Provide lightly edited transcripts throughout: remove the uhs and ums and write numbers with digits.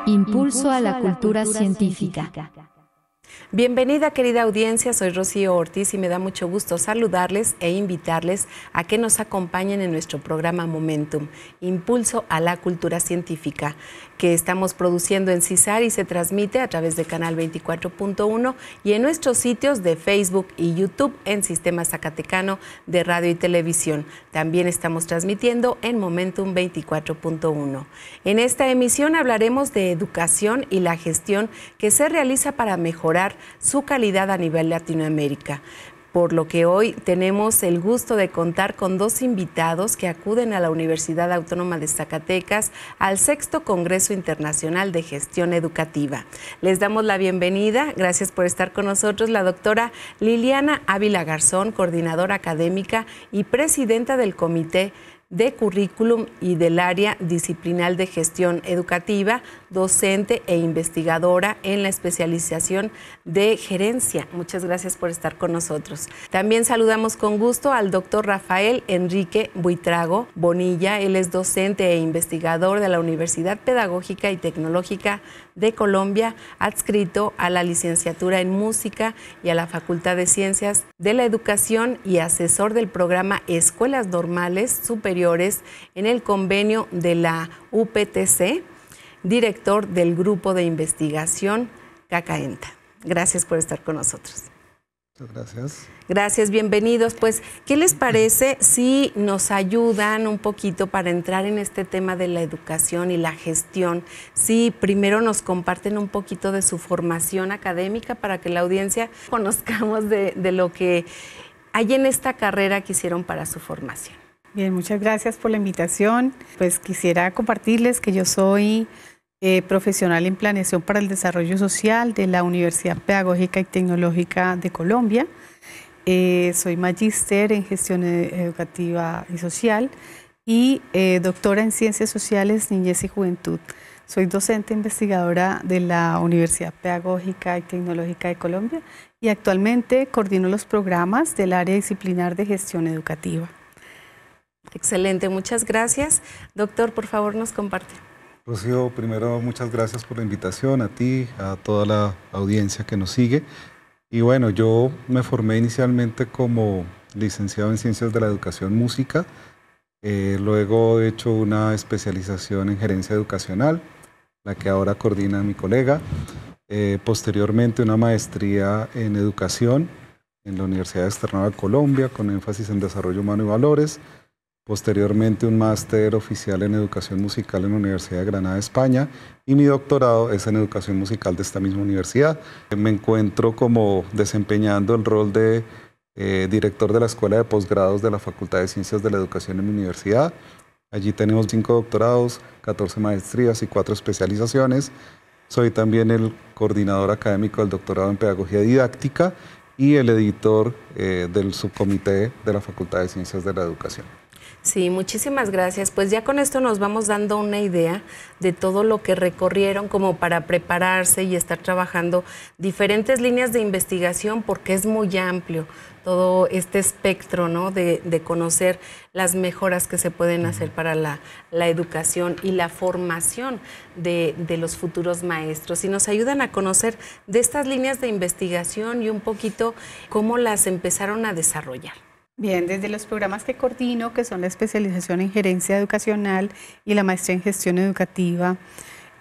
Impulso a la cultura científica. Bienvenida, querida audiencia, soy Rocío Ortiz y me da mucho gusto saludarles e invitarles a que nos acompañen en nuestro programa Momentum, Impulso a la Cultura Científica, que estamos produciendo en CISAR y se transmite a través de Canal 24.1 y en nuestros sitios de Facebook y YouTube en Sistema Zacatecano de Radio y Televisión. También estamos transmitiendo en Momentum 24.1. En esta emisión hablaremos de educación y la gestión que se realiza para mejorar su calidad a nivel Latinoamérica. Por lo que hoy tenemos el gusto de contar con dos invitados que acuden a la Universidad Autónoma de Zacatecas al 6º Congreso Internacional de Gestión Educativa. Les damos la bienvenida, gracias por estar con nosotros, la doctora Liliana Ávila Garzón, coordinadora académica y presidenta del Comité de Currículum y del área disciplinal de gestión educativa, docente e investigadora en la especialización de gerencia. Muchas gracias por estar con nosotros. También saludamos con gusto al doctor Rafael Enrique Buitrago Bonilla. Él es docente e investigador de la Universidad Pedagógica y Tecnológica de Colombia, adscrito a la licenciatura en música y a la Facultad de Ciencias de la Educación y asesor del programa Escuelas Normales Superiores en el convenio de la UPTC, director del Grupo de Investigación CACAENTA. Gracias por estar con nosotros. Muchas gracias. Gracias, bienvenidos. Pues, ¿qué les parece si nos ayudan un poquito para entrar en este tema de la educación y la gestión? Si primero nos comparten un poquito de su formación académica para que la audiencia conozcamos de lo que hay en esta carrera que hicieron para su formación. Bien, muchas gracias por la invitación. Pues quisiera compartirles que yo soy profesional en Planeación para el Desarrollo Social de la Universidad Pedagógica y Tecnológica de Colombia. Soy magíster en Gestión Educativa y Social y doctora en Ciencias Sociales, Niñez y Juventud. Soy docente investigadora de la Universidad Pedagógica y Tecnológica de Colombia y actualmente coordino los programas del área disciplinar de gestión educativa. Excelente, muchas gracias. Doctor, por favor, nos comparte. Rocío, primero muchas gracias por la invitación, a ti, a toda la audiencia que nos sigue. Y bueno, yo me formé inicialmente como licenciado en Ciencias de la Educación Música, luego he hecho una especialización en Gerencia Educacional, la que ahora coordina mi colega, posteriormente una maestría en Educación en la Universidad Externada de Colombia, con énfasis en Desarrollo Humano y Valores. Posteriormente un máster oficial en Educación Musical en la Universidad de Granada, España, y mi doctorado es en Educación Musical de esta misma universidad. Me encuentro como desempeñando el rol de director de la Escuela de Posgrados de la Facultad de Ciencias de la Educación en mi universidad. Allí tenemos 5 doctorados, 14 maestrías y 4 especializaciones. Soy también el coordinador académico del doctorado en Pedagogía Didáctica y el editor del subcomité de la Facultad de Ciencias de la Educación. Sí, muchísimas gracias. Pues ya con esto nos vamos dando una idea de todo lo que recorrieron como para prepararse y estar trabajando diferentes líneas de investigación, porque es muy amplio todo este espectro, ¿no? de conocer las mejoras que se pueden hacer para la educación y la formación de los futuros maestros. Y nos ayudan a conocer de estas líneas de investigación y un poquito cómo las empezaron a desarrollar. Bien, desde los programas que coordino, que son la especialización en gerencia educacional y la maestría en gestión educativa,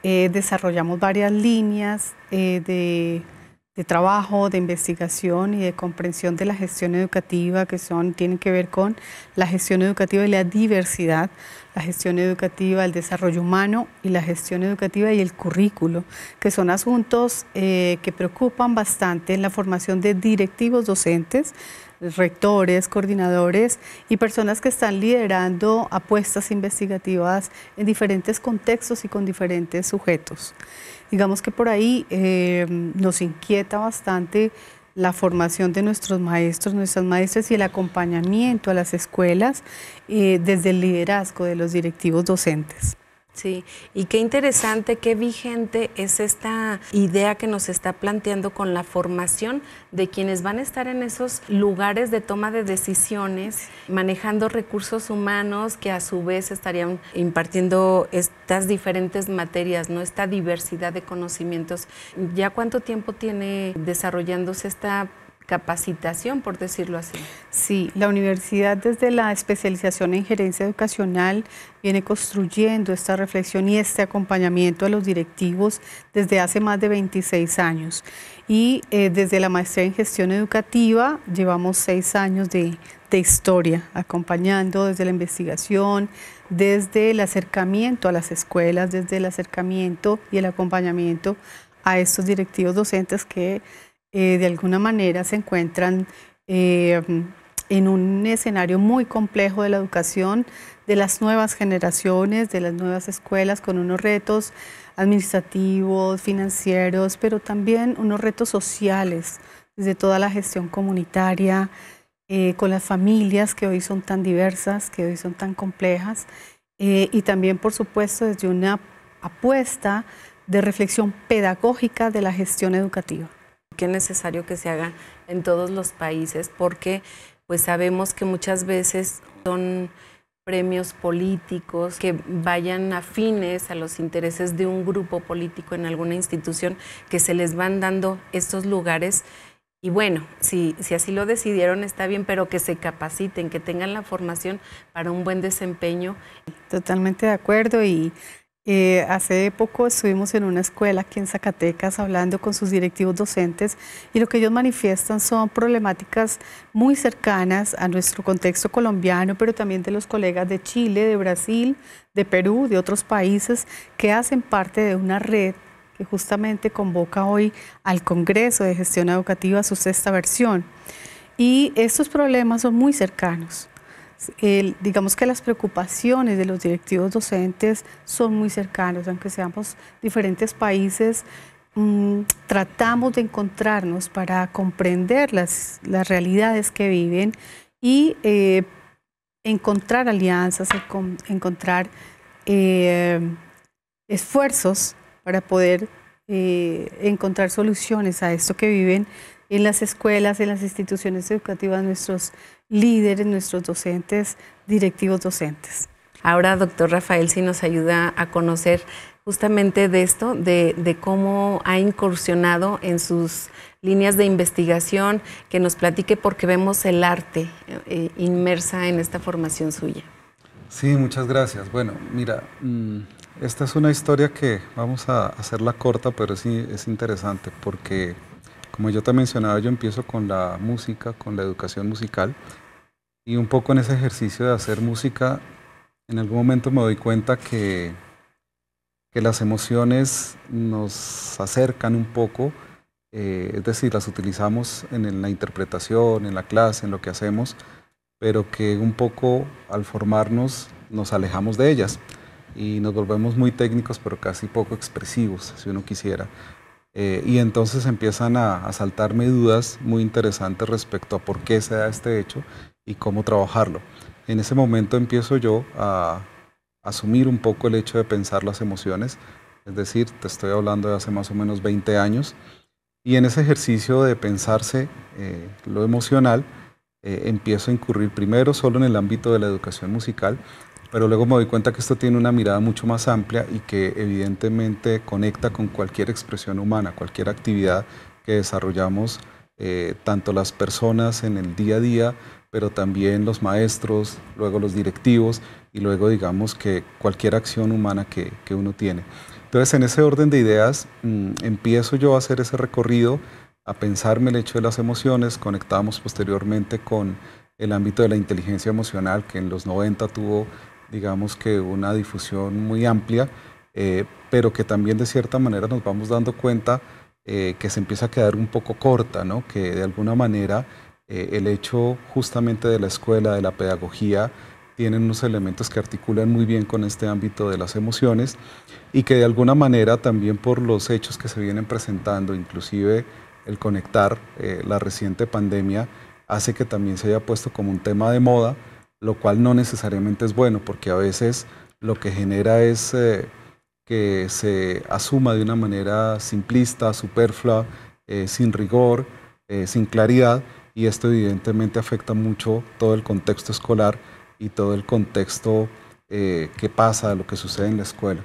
desarrollamos varias líneas de trabajo, de investigación y de comprensión de la gestión educativa, que tienen que ver con la gestión educativa y la diversidad, la gestión educativa, el desarrollo humano y la gestión educativa y el currículo, que son asuntos que preocupan bastante en la formación de directivos docentes, rectores, coordinadores y personas que están liderando apuestas investigativas en diferentes contextos y con diferentes sujetos. Digamos que por ahí nos inquieta bastante la formación de nuestros maestros, nuestras maestras y el acompañamiento a las escuelas desde el liderazgo de los directivos docentes. Sí, y qué interesante, qué vigente es esta idea que nos está planteando con la formación de quienes van a estar en esos lugares de toma de decisiones, manejando recursos humanos que a su vez estarían impartiendo estas diferentes materias, ¿no? Esta diversidad de conocimientos. ¿Ya cuánto tiempo tiene desarrollándose esta capacitación, por decirlo así? Sí, la universidad desde la especialización en gerencia educacional viene construyendo esta reflexión y este acompañamiento a los directivos desde hace más de 26 años. Y desde la maestría en gestión educativa llevamos 6 años de historia, acompañando desde la investigación, desde el acercamiento a las escuelas, desde el acercamiento y el acompañamiento a estos directivos docentes que de alguna manera se encuentran en un escenario muy complejo de la educación, de las nuevas generaciones, de las nuevas escuelas, con unos retos administrativos, financieros, pero también unos retos sociales, desde toda la gestión comunitaria, con las familias que hoy son tan diversas, que hoy son tan complejas, y también, por supuesto, desde una apuesta de reflexión pedagógica de la gestión educativa. Qué necesario que se haga en todos los países, porque pues sabemos que muchas veces son premios políticos que vayan afines a los intereses de un grupo político en alguna institución, que se les van dando estos lugares. Y bueno, si así lo decidieron está bien, pero que se capaciten, que tengan la formación para un buen desempeño. Totalmente de acuerdo. Y hace poco estuvimos en una escuela aquí en Zacatecas hablando con sus directivos docentes, y lo que ellos manifiestan son problemáticas muy cercanas a nuestro contexto colombiano, pero también de los colegas de Chile, de Brasil, de Perú, de otros países que hacen parte de una red que justamente convoca hoy al Congreso de Gestión Educativa, su 6ª versión. Y estos problemas son muy cercanos. Digamos que las preocupaciones de los directivos docentes son muy cercanos, aunque seamos diferentes países, tratamos de encontrarnos para comprender las realidades que viven y encontrar alianzas, encontrar esfuerzos para poder encontrar soluciones a esto que viven en las escuelas, en las instituciones educativas, nuestros líderes, nuestros docentes, directivos docentes. Ahora, doctor Rafael, sí nos ayuda a conocer justamente de esto, de cómo ha incursionado en sus líneas de investigación, que nos platique, porque vemos el arte inmersa en esta formación suya. Sí, muchas gracias. Bueno, mira, esta es una historia que vamos a hacerla corta, pero sí es interesante porque, como yo te mencionaba, yo empiezo con la música, con la educación musical, y un poco en ese ejercicio de hacer música, en algún momento me doy cuenta que las emociones nos acercan un poco, es decir, las utilizamos en la interpretación, en la clase, en lo que hacemos, pero que un poco al formarnos nos alejamos de ellas y nos volvemos muy técnicos, pero casi poco expresivos, si uno quisiera. Y entonces empiezan a saltarme dudas muy interesantes respecto a por qué se da este hecho y cómo trabajarlo. En ese momento empiezo yo a asumir un poco el hecho de pensar las emociones, es decir, te estoy hablando de hace más o menos 20 años, y en ese ejercicio de pensarse lo emocional, empiezo a incurrir primero solo en el ámbito de la educación musical, pero luego me doy cuenta que esto tiene una mirada mucho más amplia y que evidentemente conecta con cualquier expresión humana, cualquier actividad que desarrollamos, tanto las personas en el día a día, pero también los maestros, luego los directivos y luego digamos que cualquier acción humana que uno tiene. Entonces en ese orden de ideas empiezo yo a hacer ese recorrido, a pensarme el hecho de las emociones. Conectamos posteriormente con el ámbito de la inteligencia emocional, que en los 90 tuvo, digamos que una difusión muy amplia, pero que también de cierta manera nos vamos dando cuenta que se empieza a quedar un poco corta, ¿no? Que de alguna manera el hecho justamente de la escuela, de la pedagogía, tienen unos elementos que articulan muy bien con este ámbito de las emociones y que de alguna manera también por los hechos que se vienen presentando, inclusive el conectar la reciente pandemia, hace que también se haya puesto como un tema de moda, lo cual no necesariamente es bueno, porque a veces lo que genera es que se asuma de una manera simplista, superflua, sin rigor, sin claridad, y esto evidentemente afecta mucho todo el contexto escolar y todo el contexto que pasa, lo que sucede en la escuela.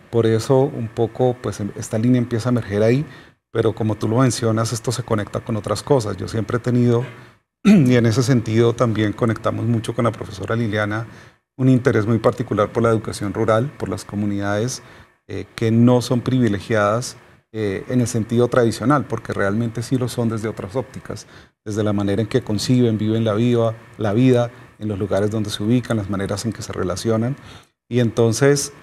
Por eso un poco pues esta línea empieza a emerger ahí, pero como tú lo mencionas, esto se conecta con otras cosas. Yo siempre he tenido, y en ese sentido también conectamos mucho con la profesora Liliana, un interés muy particular por la educación rural, por las comunidades que no son privilegiadas en el sentido tradicional, porque realmente sí lo son desde otras ópticas, desde la manera en que conciben, viven la vida, en los lugares donde se ubican, las maneras en que se relacionan. Y entonces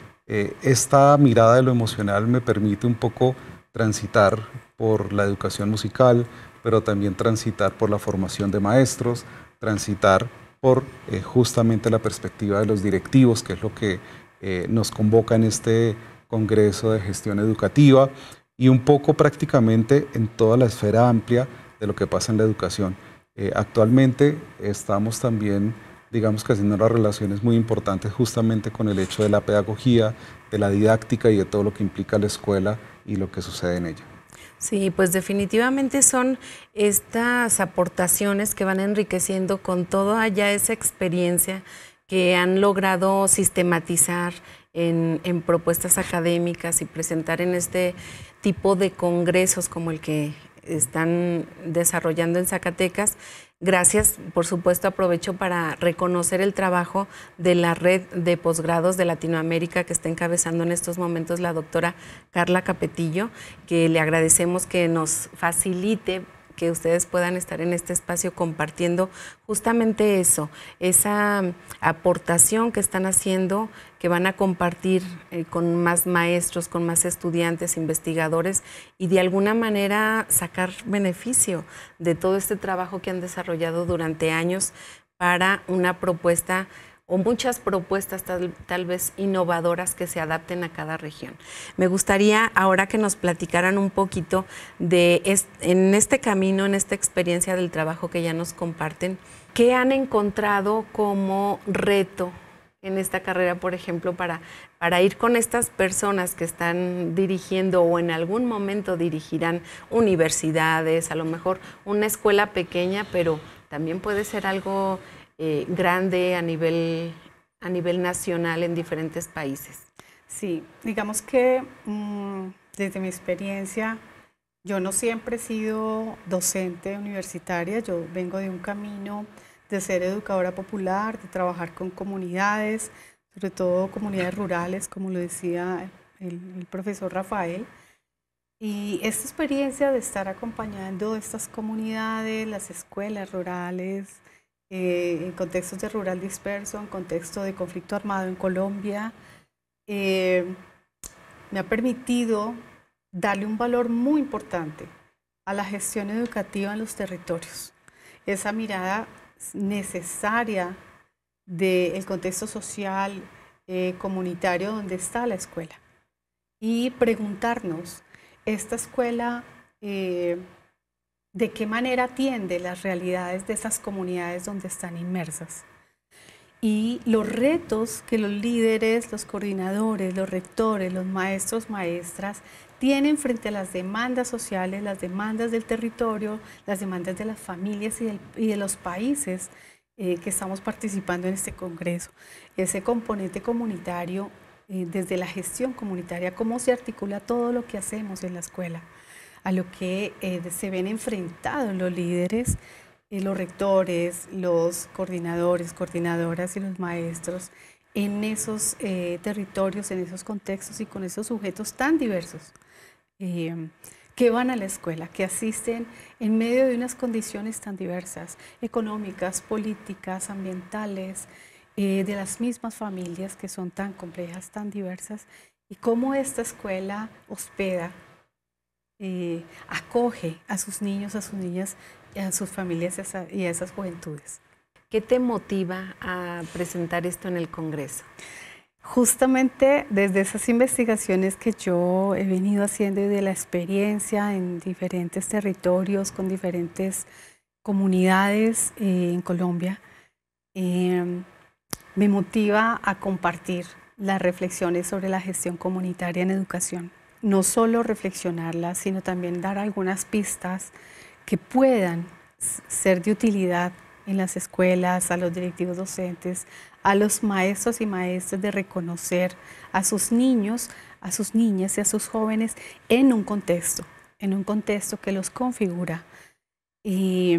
esta mirada de lo emocional me permite un poco transitar por la educación musical, pero también transitar por la formación de maestros, transitar por justamente la perspectiva de los directivos, que es lo que nos convoca en este Congreso de Gestión Educativa, y un poco prácticamente en toda la esfera amplia de lo que pasa en la educación. Actualmente estamos también, digamos que haciendo unas relaciones muy importantes justamente con el hecho de la pedagogía, de la didáctica y de todo lo que implica la escuela y lo que sucede en ella. Sí, pues definitivamente son estas aportaciones que van enriqueciendo con toda ya esa experiencia que han logrado sistematizar en propuestas académicas y presentar en este tipo de congresos como el que están desarrollando en Zacatecas. Gracias, por supuesto, aprovecho para reconocer el trabajo de la red de posgrados de Latinoamérica que está encabezando en estos momentos la doctora Carla Capetillo, que le agradecemos que nos facilite que ustedes puedan estar en este espacio compartiendo justamente eso, esa aportación que están haciendo, que van a compartir con más maestros, con más estudiantes, investigadores, y de alguna manera sacar beneficio de todo este trabajo que han desarrollado durante años para una propuesta o muchas propuestas tal vez innovadoras que se adapten a cada región. Me gustaría ahora que nos platicaran un poquito de en este camino, en esta experiencia del trabajo que ya nos comparten, ¿qué han encontrado como reto en esta carrera, por ejemplo, para ir con estas personas que están dirigiendo o en algún momento dirigirán universidades, a lo mejor una escuela pequeña, pero también puede ser algo grande a nivel nacional en diferentes países? Sí, digamos que desde mi experiencia, yo no siempre he sido docente universitaria, yo vengo de un camino de ser educadora popular, de trabajar con comunidades, sobre todo comunidades rurales, como lo decía el profesor Rafael. Y esta experiencia de estar acompañando estas comunidades, las escuelas rurales, en contextos de rural disperso, en contexto de conflicto armado en Colombia, me ha permitido darle un valor muy importante a la gestión educativa en los territorios. Esa mirada necesaria del contexto social, comunitario donde está la escuela. Y preguntarnos, esta escuela, ¿de qué manera atiende las realidades de esas comunidades donde están inmersas? Y los retos que los líderes, los coordinadores, los rectores, los maestros, maestras tienen frente a las demandas sociales, las demandas del territorio, las demandas de las familias y de los países que estamos participando en este congreso. Ese componente comunitario, desde la gestión comunitaria, cómo se articula todo lo que hacemos en la escuela, a lo que se ven enfrentados los líderes, los rectores, los coordinadores, coordinadoras y los maestros en esos territorios, en esos contextos y con esos sujetos tan diversos que van a la escuela, que asisten en medio de unas condiciones tan diversas, económicas, políticas, ambientales, de las mismas familias que son tan complejas, tan diversas, y cómo esta escuela hospeda, acoge a sus niños, a sus niñas, a sus familias y a esas juventudes. ¿Qué te motiva a presentar esto en el Congreso? Justamente desde esas investigaciones que yo he venido haciendo y de la experiencia en diferentes territorios, con diferentes comunidades en Colombia, me motiva a compartir las reflexiones sobre la gestión comunitaria en educación. No solo reflexionarlas, sino también dar algunas pistas que puedan ser de utilidad en las escuelas, a los directivos docentes, a los maestros y maestras, de reconocer a sus niños, a sus niñas y a sus jóvenes en un contexto que los configura. Y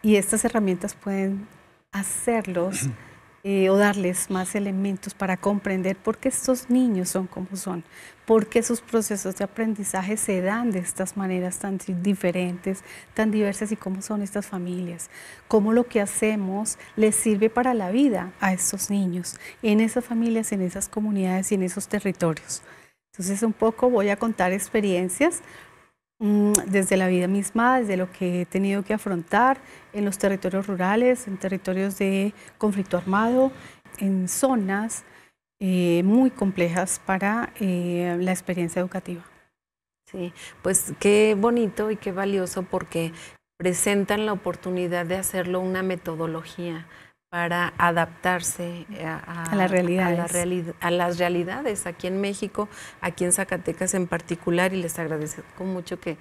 estas herramientas pueden hacerlos o darles más elementos para comprender por qué estos niños son como son, por qué sus procesos de aprendizaje se dan de estas maneras tan diferentes, tan diversas, y cómo son estas familias, cómo lo que hacemos les sirve para la vida a estos niños, en esas familias, en esas comunidades y en esos territorios. Entonces, un poco voy a contar experiencias desde la vida misma, desde lo que he tenido que afrontar en los territorios rurales, en territorios de conflicto armado, en zonas muy complejas para la experiencia educativa. Sí, pues qué bonito y qué valioso, porque presentan la oportunidad de hacerlo una metodología para adaptarse a las realidades aquí en México, aquí en Zacatecas en particular, y les agradezco mucho que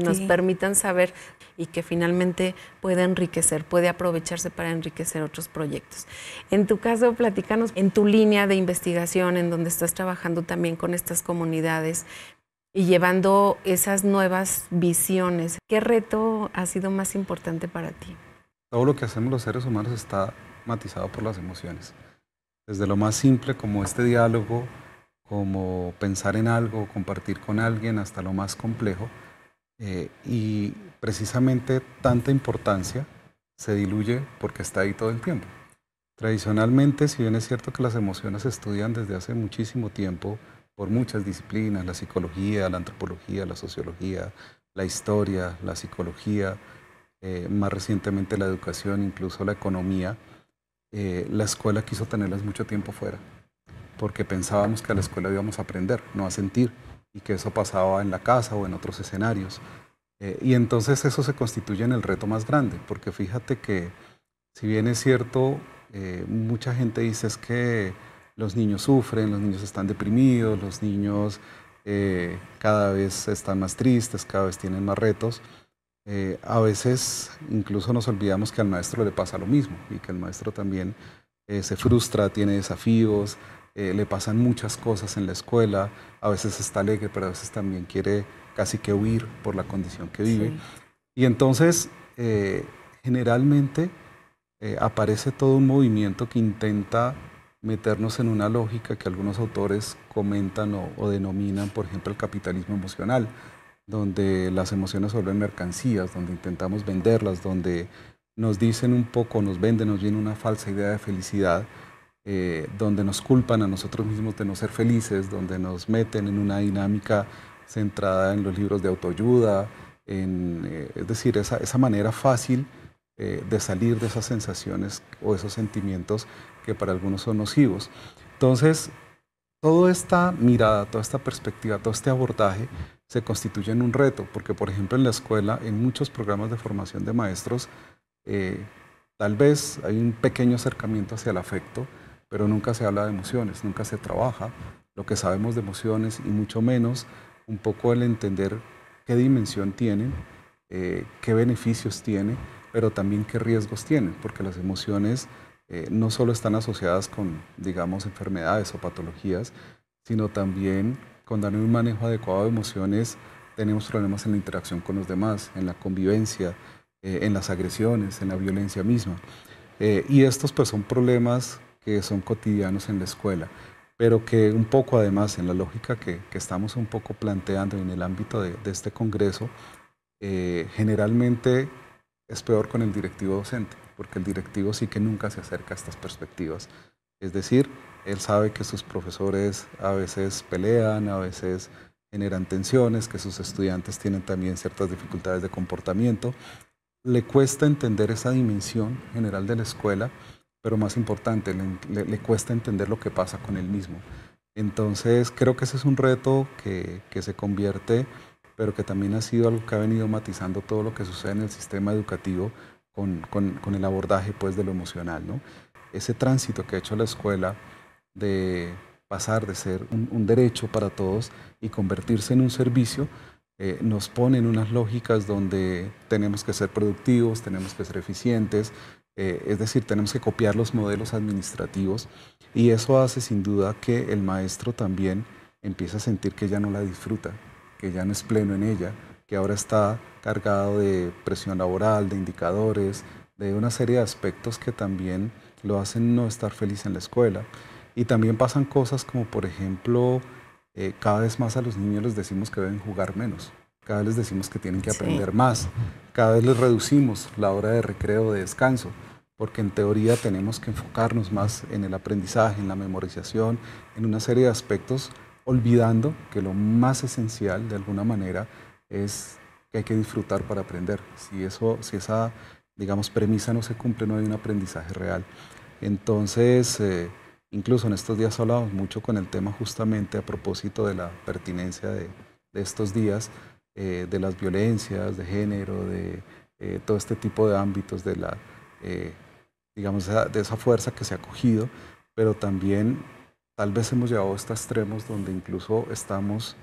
nos permitan saber y que finalmente puede enriquecer, puede aprovecharse para enriquecer otros proyectos. En tu caso, platícanos, en tu línea de investigación, en donde estás trabajando también con estas comunidades y llevando esas nuevas visiones, ¿qué reto ha sido más importante para ti? Todo lo que hacemos los seres humanos está matizado por las emociones. Desde lo más simple como este diálogo, como pensar en algo, compartir con alguien, hasta lo más complejo. Y precisamente tanta importancia se diluye porque está ahí todo el tiempo. Tradicionalmente, si bien es cierto que las emociones se estudian desde hace muchísimo tiempo por muchas disciplinas, la psicología, la antropología, la sociología, la historia, la psicología, más recientemente la educación, incluso la economía, la escuela quiso tenerlas mucho tiempo fuera, porque pensábamos que a la escuela íbamos a aprender, no a sentir, y que eso pasaba en la casa o en otros escenarios. Y entonces eso se constituye en el reto más grande, porque fíjate que, si bien es cierto, mucha gente dice es que los niños sufren, los niños están deprimidos, los niños cada vez están más tristes, cada vez tienen más retos. A veces incluso nos olvidamos que al maestro le pasa lo mismo, y que el maestro también se frustra, tiene desafíos, le pasan muchas cosas en la escuela, a veces está alegre, pero a veces también quiere casi que huir por la condición que vive. Sí. Y entonces generalmente aparece todo un movimiento que intenta meternos en una lógica que algunos autores comentan o denominan, por ejemplo, el capitalismo emocional, donde las emociones se vuelven mercancías, donde intentamos venderlas, donde nos dicen un poco, nos venden, nos viene una falsa idea de felicidad, donde nos culpan a nosotros mismos de no ser felices, donde nos meten en una dinámica centrada en los libros de autoayuda, es decir, esa manera fácil de salir de esas sensaciones o esos sentimientos que para algunos son nocivos. Entonces, toda esta mirada, toda esta perspectiva, todo este abordaje se constituye en un reto, porque por ejemplo en la escuela, en muchos programas de formación de maestros, tal vez hay un pequeño acercamiento hacia el afecto, pero nunca se habla de emociones, nunca se trabaja lo que sabemos de emociones, y mucho menos un poco el entender qué dimensión tienen, qué beneficios tiene, pero también qué riesgos tienen, porque las emociones no solo están asociadas con, digamos, enfermedades o patologías, sino también con dar un manejo adecuado de emociones tenemos problemas en la interacción con los demás, en la convivencia, en las agresiones, en la violencia misma. Y estos pues son problemas que son cotidianos en la escuela, pero que un poco además en la lógica que estamos un poco planteando en el ámbito de este congreso, generalmente es peor con el directivo docente, porque el directivo sí que nunca se acerca a estas perspectivas. Es decir, él sabe que sus profesores a veces pelean, a veces generan tensiones, que sus estudiantes tienen también ciertas dificultades de comportamiento. Le cuesta entender esa dimensión general de la escuela, pero más importante, le cuesta entender lo que pasa con él mismo. Entonces, creo que ese es un reto que se convierte, pero que también ha sido algo que ha venido matizando todo lo que sucede en el sistema educativo con el abordaje pues, de lo emocional, ¿no? Ese tránsito que ha hecho la escuela de pasar de ser un derecho para todos y convertirse en un servicio, nos pone en unas lógicas donde tenemos que ser productivos, tenemos que ser eficientes, es decir, tenemos que copiar los modelos administrativos, y eso hace sin duda que el maestro también empiece a sentir que ya no la disfruta, que ya no es pleno en ella, que ahora está cargado de presión laboral, de indicadores, de una serie de aspectos que también lo hacen no estar feliz en la escuela. Y también pasan cosas como, por ejemplo, cada vez más a los niños les decimos que deben jugar menos, cada vez les decimos que tienen que aprender más, cada vez les reducimos la hora de recreo, de descanso, porque en teoría tenemos que enfocarnos más en el aprendizaje, en la memorización, en una serie de aspectos, olvidando que lo más esencial, de alguna manera, es que hay que disfrutar para aprender. Si esa, digamos, premisa no se cumple, no hay un aprendizaje real. Entonces, incluso en estos días hablamos mucho con el tema justamente a propósito de la pertinencia de estos días, de las violencias de género, de todo este tipo de ámbitos, de la, digamos, de esa fuerza que se ha cogido, pero también tal vez hemos llegado a estos extremos donde incluso estamos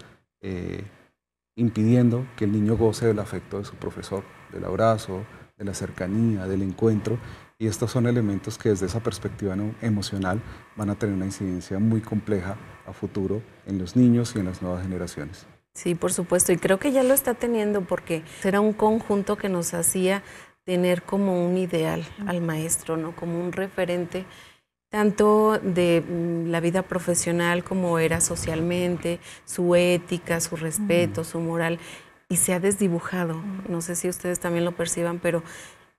impidiendo que el niño goce del afecto de su profesor, del abrazo, de la cercanía, del encuentro, y estos son elementos que desde esa perspectiva emocional van a tener una incidencia muy compleja a futuro en los niños y en las nuevas generaciones. Sí, por supuesto, y creo que ya lo está teniendo porque era un conjunto que nos hacía tener como un ideal al maestro, ¿no? Como un referente tanto de la vida profesional como era socialmente, su ética, su respeto, su moral, y se ha desdibujado. No sé si ustedes también lo perciban, pero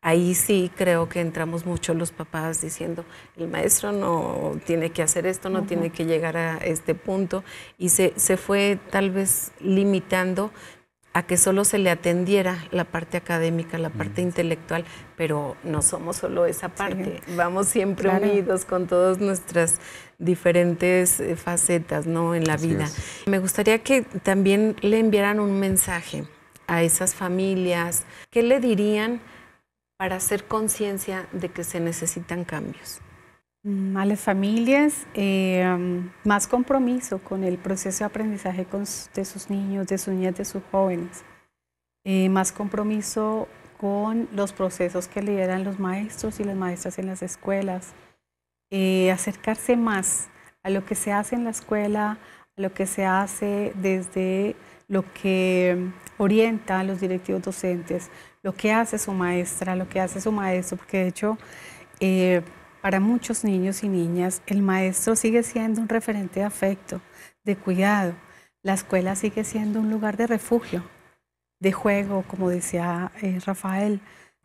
ahí sí creo que entramos mucho los papás diciendo, el maestro no tiene que hacer esto, no tiene que llegar a este punto, y se fue tal vez limitando a que solo se le atendiera la parte académica, la parte intelectual, pero no somos solo esa parte, vamos siempre unidos con todas nuestras diferentes facetas, ¿no?, en la vida. Me gustaría que también le enviaran un mensaje a esas familias. ¿Qué le dirían para hacer conciencia de que se necesitan cambios? A las familias, más compromiso con el proceso de aprendizaje de sus niños, de sus niñas, de sus jóvenes. Más compromiso con los procesos que lideran los maestros y las maestras en las escuelas. Acercarse más a lo que se hace en la escuela, a lo que se hace desde lo que orienta a los directivos docentes, lo que hace su maestra, lo que hace su maestro, porque de hecho para muchos niños y niñas el maestro sigue siendo un referente de afecto, de cuidado. La escuela sigue siendo un lugar de refugio, de juego, como decía Rafael,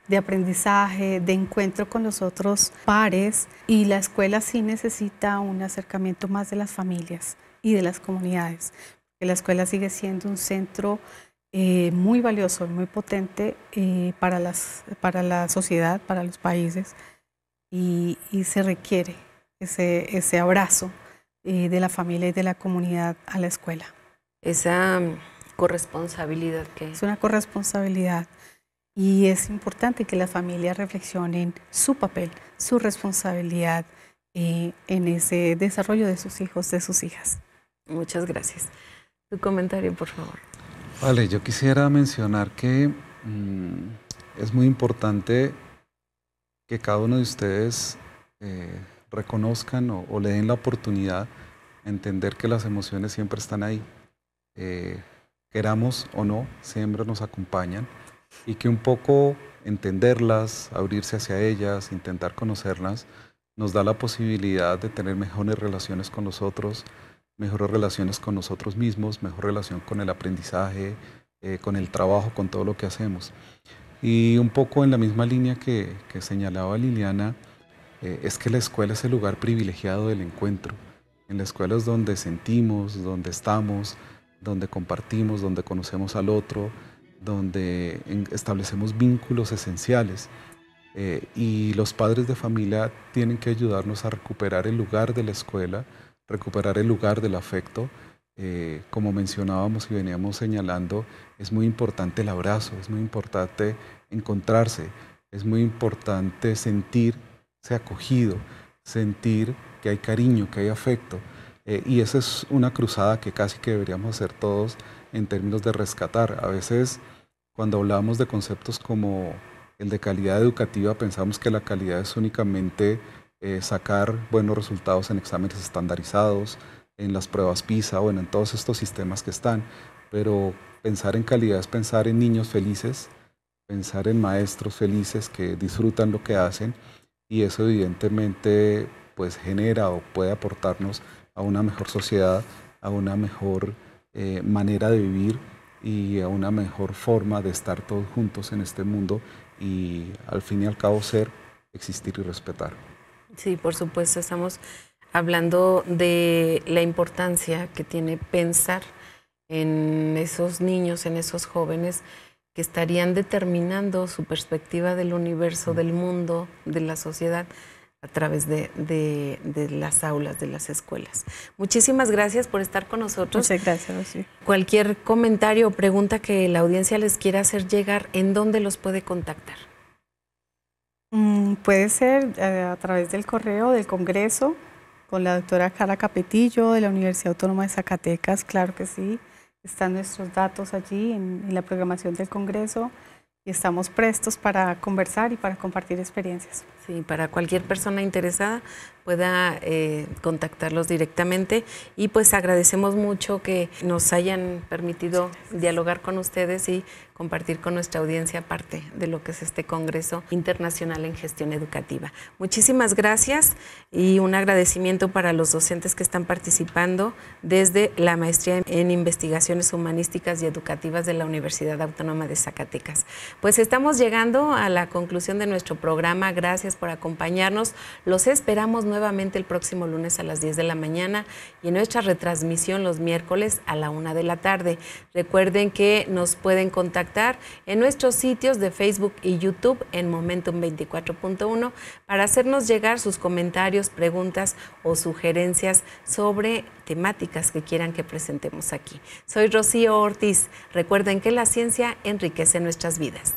de aprendizaje, de encuentro con los otros pares, y la escuela sí necesita un acercamiento más de las familias y de las comunidades, porque la escuela sigue siendo un centro muy valioso, muy potente para la sociedad, para los países, y se requiere ese abrazo de la familia y de la comunidad a la escuela. Esa corresponsabilidad que es una corresponsabilidad, y es importante que las familias reflexionen su papel, su responsabilidad en ese desarrollo de sus hijos, de sus hijas. Muchas gracias. Tu comentario, por favor. Vale, yo quisiera mencionar que es muy importante que cada uno de ustedes reconozcan o le den la oportunidad de entender que las emociones siempre están ahí. Queramos o no, siempre nos acompañan, y que un poco entenderlas, abrirse hacia ellas, intentar conocerlas, nos da la posibilidad de tener mejores relaciones con los otros, mejores relaciones con nosotros mismos, mejor relación con el aprendizaje, con el trabajo, con todo lo que hacemos. Y un poco en la misma línea que señalaba Liliana, es que la escuela es el lugar privilegiado del encuentro. En la escuela es donde sentimos, donde estamos, donde compartimos, donde conocemos al otro, donde establecemos vínculos esenciales. Y los padres de familia tienen que ayudarnos a recuperar el lugar de la escuela, recuperar el lugar del afecto. Como mencionábamos y veníamos señalando, es muy importante el abrazo, es muy importante encontrarse, es muy importante sentirse acogido, sentir que hay cariño, que hay afecto. Y esa es una cruzada que casi que deberíamos hacer todos en términos de rescatar. A veces cuando hablamos de conceptos como el de calidad educativa, pensamos que la calidad es únicamente sacar buenos resultados en exámenes estandarizados, en las pruebas PISA, bueno, en todos estos sistemas que están, pero pensar en calidad es pensar en niños felices, pensar en maestros felices que disfrutan lo que hacen, y eso evidentemente pues genera o puede aportarnos a una mejor sociedad, a una mejor manera de vivir y a una mejor forma de estar todos juntos en este mundo y al fin y al cabo ser, existir y respetar. Sí, por supuesto, estamos hablando de la importancia que tiene pensar en esos niños, en esos jóvenes que estarían determinando su perspectiva del universo, del mundo, de la sociedad, a través de las aulas, de las escuelas. Muchísimas gracias por estar con nosotros. Muchas gracias, Rocío. Cualquier comentario o pregunta que la audiencia les quiera hacer llegar, ¿en dónde los puede contactar? Puede ser a través del correo del Congreso, con la doctora Carla Capetillo de la Universidad Autónoma de Zacatecas, claro que sí. Están nuestros datos allí en la programación del Congreso y estamos prestos para conversar y para compartir experiencias. Sí, para cualquier persona interesada pueda contactarlos directamente y pues agradecemos mucho que nos hayan permitido dialogar con ustedes y compartir con nuestra audiencia parte de lo que es este Congreso Internacional en Gestión Educativa. Muchísimas gracias y un agradecimiento para los docentes que están participando desde la Maestría en Investigaciones Humanísticas y Educativas de la Universidad Autónoma de Zacatecas. Pues estamos llegando a la conclusión de nuestro programa. Gracias por acompañarnos. Los esperamos nuevamente el próximo lunes a las 10 de la mañana y en nuestra retransmisión los miércoles a la 1 de la tarde. Recuerden que nos pueden contactar en nuestros sitios de Facebook y YouTube en Momentum 24.1 para hacernos llegar sus comentarios, preguntas o sugerencias sobre temáticas que quieran que presentemos aquí. Soy Rocío Ortiz. Recuerden que la ciencia enriquece nuestras vidas.